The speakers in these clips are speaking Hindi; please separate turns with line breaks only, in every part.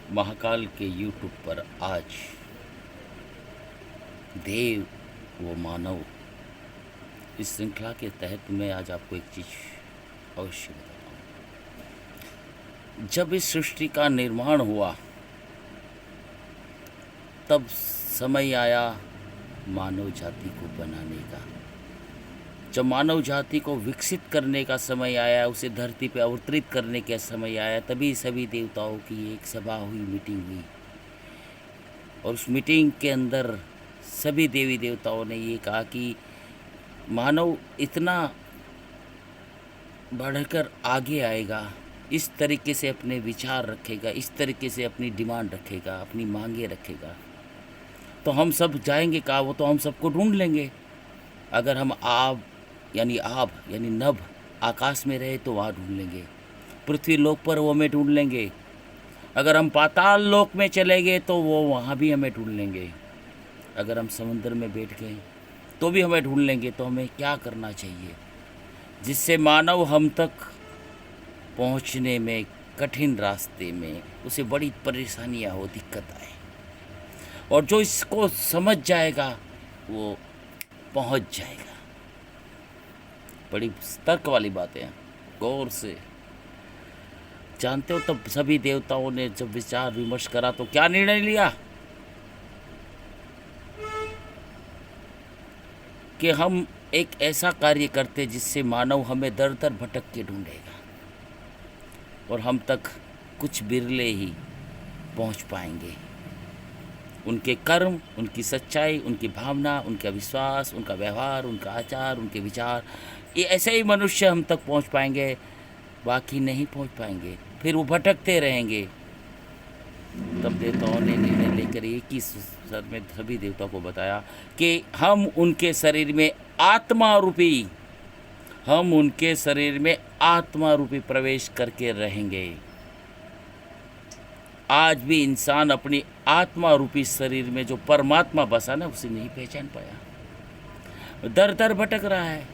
महाकाल के यूट्यूब पर आज देव व मानव इस श्रृंखला के तहत मैं आज आपको एक चीज़ अवश्य बताता हूँ। जब इस सृष्टि का निर्माण हुआ तब समय आया मानव जाति को बनाने का। जब मानव जाति को विकसित करने का समय आया, उसे धरती पर अवतरित करने का समय आया, तभी सभी देवताओं की एक सभा हुई, मीटिंग हुई। और उस मीटिंग के अंदर सभी देवी देवताओं ने ये कहा कि मानव इतना बढ़कर आगे आएगा, इस तरीके से अपने विचार रखेगा, इस तरीके से अपनी डिमांड रखेगा, अपनी मांगे रखेगा, तो हम सब जाएंगे कहाँ? वो तो हम सबको ढूंढ लेंगे। अगर हम आब यानी नभ आकाश में रहे तो वहाँ ढूंढ लेंगे, पृथ्वी लोक पर वो हमें ढूंढ लेंगे, अगर हम पाताल लोक में चले गए तो वो वहाँ भी हमें ढूंढ लेंगे, अगर हम समुद्र में बैठ गए तो भी हमें ढूंढ लेंगे। तो हमें क्या करना चाहिए जिससे मानव हम तक पहुँचने में, कठिन रास्ते में उसे बड़ी परेशानियाँ हो, दिक्कत आए, और जो इसको समझ जाएगा वो पहुँच जाएगा। बड़ी तर्क वाली बातें हैं, गौर से जानते हो। तब सभी देवताओं ने जब विचार विमर्श करा तो क्या निर्णय लिया कि हम एक ऐसा कार्य करते जिससे मानव हमें दर दर भटक के ढूंढेगा और हम तक कुछ बिरले ही पहुंच पाएंगे। उनके कर्म, उनकी सच्चाई, उनकी भावना, उनका विश्वास, उनका व्यवहार, उनका आचार, उनके विचार, ये ऐसे ही मनुष्य हम तक पहुंच पाएंगे, बाकी नहीं पहुंच पाएंगे, फिर वो भटकते रहेंगे। तब देवताओं ने निर्णय लेकर एक ही स्वर में सभी देवताओं को बताया कि हम उनके शरीर में आत्मा रूपी प्रवेश करके रहेंगे। आज भी इंसान अपनी आत्मा रूपी शरीर में जो परमात्मा बसा ना, उसे नहीं पहचान पाया, दर दर भटक रहा है।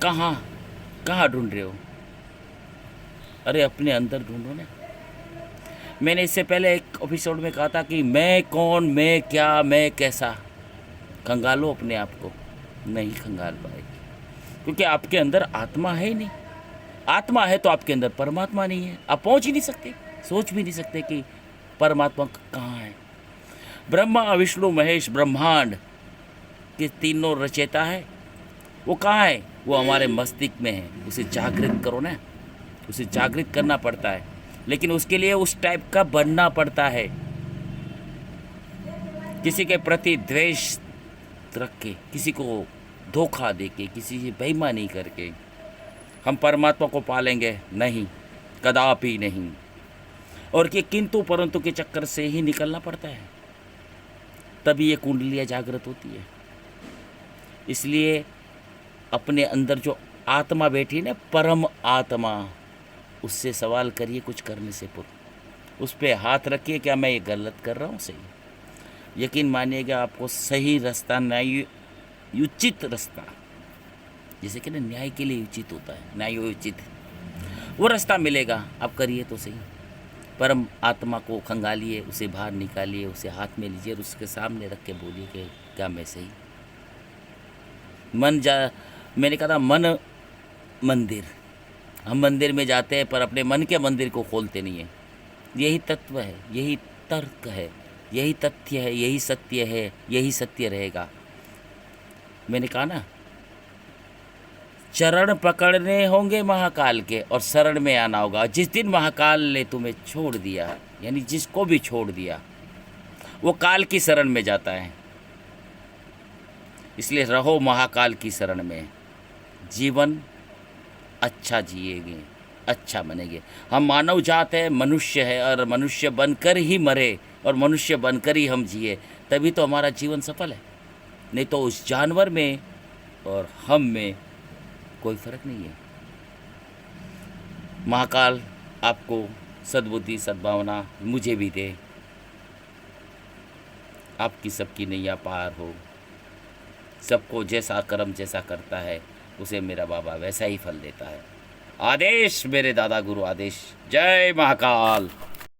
कहाँ ढूंढ रहे हो? अरे अपने अंदर ढूंढो ना। मैंने इससे पहले एक एपिसोड में कहा था कि मैं कौन, मैं क्या, मैं कैसा। खंगालो अपने आप को, नहीं खंगाल पाएगी, क्योंकि आपके अंदर आत्मा है ही नहीं। आत्मा है तो आपके अंदर परमात्मा नहीं है। आप पहुंच ही नहीं सकते, सोच भी नहीं सकते कि परमात्मा कहाँ है। ब्रह्मा विष्णु महेश ब्रह्मांड के तीनों रचयिता है, वो कहाँ है? वो हमारे मस्तिष्क में है। उसे जागृत करो ना, उसे जागृत करना पड़ता है, लेकिन उसके लिए उस टाइप का बनना पड़ता है। किसी के प्रति द्वेष रख के, किसी को धोखा दे के, किसी से बेईमानी करके हम परमात्मा को पालेंगे? नहीं, कदापि नहीं। और कि किंतु परंतु के चक्कर से ही निकलना पड़ता है, तभी ये कुंडलियाँ जागृत होती है। इसलिए अपने अंदर जो आत्मा बैठी ना, परम आत्मा, उससे सवाल करिए कुछ करने से पूर्व। उस पर हाथ रखिए, क्या मैं ये गलत कर रहा हूँ, सही? यकीन मानिएगा आपको सही रास्ता, न्यायोचित रास्ता, जैसे कि ना न्याय के लिए उचित होता है, न्यायोचित, वो रास्ता मिलेगा। आप करिए तो सही। परम आत्मा को खंगालिए, उसे बाहर निकालिए, उसे हाथ में लीजिए और उसके सामने रख के बोलिए कि क्या मैं सही? मैंने कहा था मन मंदिर। हम मंदिर में जाते हैं पर अपने मन के मंदिर को खोलते नहीं हैं। यही तत्व है, यही तर्क है, यही तथ्य है, यही सत्य है, यही सत्य रहेगा। मैंने कहा ना, चरण पकड़ने होंगे महाकाल के और शरण में आना होगा। जिस दिन महाकाल ने तुम्हें छोड़ दिया, यानी जिसको भी छोड़ दिया, वो काल की शरण में जाता है। इसलिए रहो महाकाल की शरण में, जीवन अच्छा जिएंगे, अच्छा बनेंगे। हम मानव जात है, मनुष्य है, और मनुष्य बनकर ही मरे और मनुष्य बनकर ही हम जिए, तभी तो हमारा जीवन सफल है। नहीं तो उस जानवर में और हम में कोई फर्क नहीं है। महाकाल आपको सद्बुद्धि, सद्भावना मुझे भी दे, आपकी सबकी नैया पार हो। सबको जैसा कर्म जैसा करता है, उसे मेरा बाबा वैसा ही फल देता है। आदेश मेरे दादा गुरु आदेश। जय महाकाल।